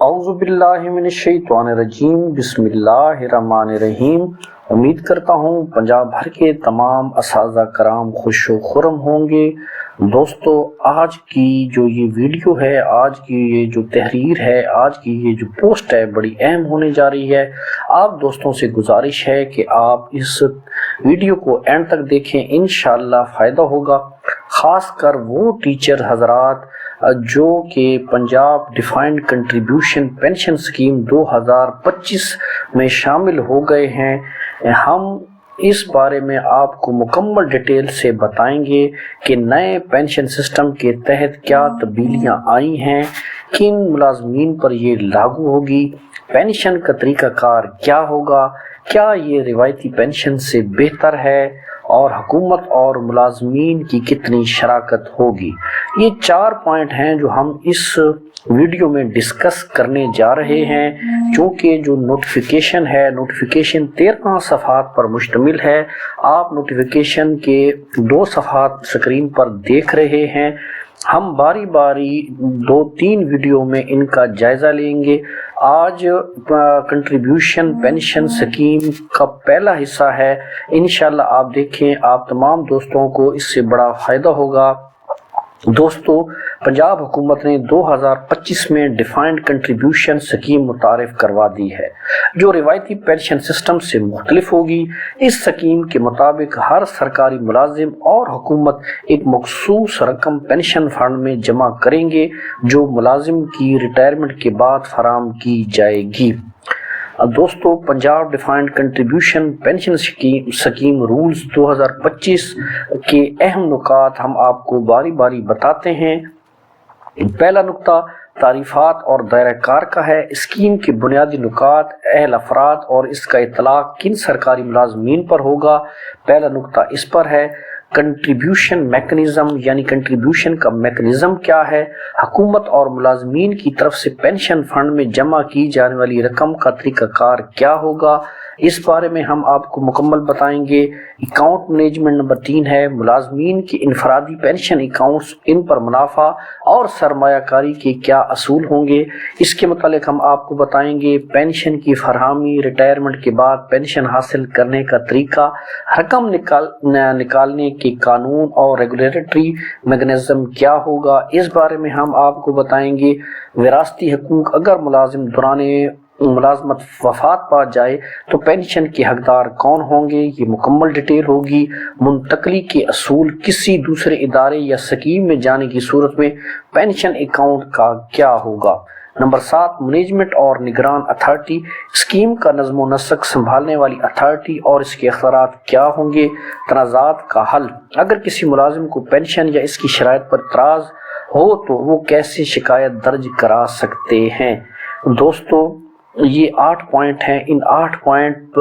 اعوذ باللہ من الشیطان الرجیم، بسم اللہ الرحمن الرحیم۔ امید کرتا ہوں پنجاب بھر کے تمام اساتذہ کرام خوش و خرم ہوں گے۔ دوستو، آج کی جو یہ ویڈیو ہے، آج کی یہ جو تحریر ہے، آج کی یہ جو پوسٹ ہے، بڑی اہم ہونے جا رہی ہے۔ آپ دوستوں سے گزارش ہے کہ آپ اس ویڈیو کو اینڈ تک دیکھیں، انشاءاللہ فائدہ ہوگا۔ خاص کر وہ ٹیچر حضرات جو کہ Punjab defined contribution pension scheme 2025 میں شامل ہو گئے ہیں، ہم اس بارے میں آپ کو مکمل ڈیٹیل سے بتائیں گے کہ نئے پینشن سسٹم کے تحت کیا تبدیلیاں آئی ہیں، کن ملازمین پر یہ لاگو ہوگی، پینشن کا طریقہ کار کیا ہوگا، کیا یہ روایتی پینشن سے بہتر ہے، اور حکومت اور ملازمین کی کتنی شراکت ہوگی۔ یہ 4 پوائنٹ ہیں جو ہم اس ویڈیو میں ڈسکس کرنے جا رہے ہیں۔ چونکہ جو نوٹیفیکیشن ہے، نوٹیفیکیشن 13 صفحات پر مشتمل ہے۔ آپ نوٹیفیکیشن کے 2 صفحات سکرین پر دیکھ رہے ہیں۔ ہم باری باری 2-3 ویڈیو میں ان کا جائزہ لیں گے۔ آج کنٹریبیوشن پینشن سکیم کا پہلا حصہ ہے، انشاءاللہ آپ دیکھیں، آپ تمام دوستوں کو اس سے بڑا فائدہ ہوگا۔ دوستو، پنجاب حکومت نے 2025 میں ڈیفائنڈ کنٹریبیوشن سکیم متعارف کروا دی ہے، جو روایتی پینشن سسٹم سے مختلف ہوگی۔ اس سکیم کے مطابق ہر سرکاری ملازم اور حکومت ایک مخصوص رقم پینشن فنڈ میں جمع کریں گے، جو ملازم کی ریٹائرمنٹ کے بعد فراہم کی جائے گی۔ دوستو، Punjab defined contribution pension scheme rules 2025 کے اہم نکات ہم آپ کو باری باری بتاتے ہیں۔ پہلا نکتہ تعریفات اور دائرہ کار کا ہے۔ اسکیم کے بنیادی نکات، اہل افراد اور اس کا اطلاق کن سرکاری ملازمین پر ہوگا۔ پہلا نکتہ اس پر ہے۔ کنٹریبیوشن میکنزم، یعنی کنٹریبیوشن کا میکنزم کیا ہے، حکومت اور ملازمین کی طرف سے پینشن فنڈ میں جمع کی جانے والی رقم کا طریقہ کار کیا ہوگا، اس بارے میں ہم آپ کو مکمل بتائیں گے۔ اکاؤنٹ مینجمنٹ نمبر 3 ہے۔ ملازمین کے انفرادی پینشن اکاؤنٹس، ان پر منافع اور سرمایہ کاری کے اصول کیا ہوں گے، اس کے متعلق ہم آپ کو بتائیں گے۔ پینشن کی فراہمی، ریٹائرمنٹ کے بعد پینشن حاصل کرنے کا طریقہ، رقم نکالنے کے قانون اور ریگولیٹری میکنزم کیا ہوگا، اس بارے میں ہم آپ کو بتائیں گے۔ وراثتی حقوق، اگر ملازم دوران ملازمت وفات پا جائے تو پینشن کے حقدار کون ہوں گے، یہ مکمل ڈیٹیل ہوگی۔ منتقلی کے اصول، کسی دوسرے ادارے یا اسکیم میں جانے کی صورت میں پینشن اکاؤنٹ کا کیا ہوگا۔ نمبر 7، مینجمنٹ اور نگران اتھارٹی، اسکیم کا نظم و نسق سنبھالنے والی اتھارٹی اور اس کے اختیارات کیا ہوں گے۔ تنازعات کا حل، اگر کسی ملازم کو پینشن یا اس کی شرائط پر اعتراض ہو تو وہ کیسے شکایت درج کرا سکتے ہیں۔ دوستو، یہ 8 پوائنٹ ہیں۔ ان 8 پوائنٹ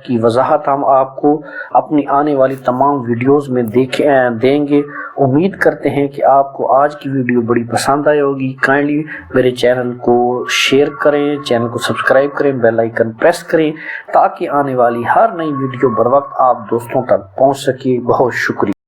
کی وضاحت ہم آپ کو اپنی آنے والی تمام ویڈیوز میں دیں گے۔ امید کرتے ہیں کہ آپ کو آج کی ویڈیو بڑی پسند آئی ہوگی۔ کائنڈلی میرے چینل کو شیئر کریں، چینل کو سبسکرائب کریں، بیل آئیکن پریس کریں، تاکہ آنے والی ہر نئی ویڈیو بر وقت آپ دوستوں تک پہنچ سکے۔ بہت شکریہ۔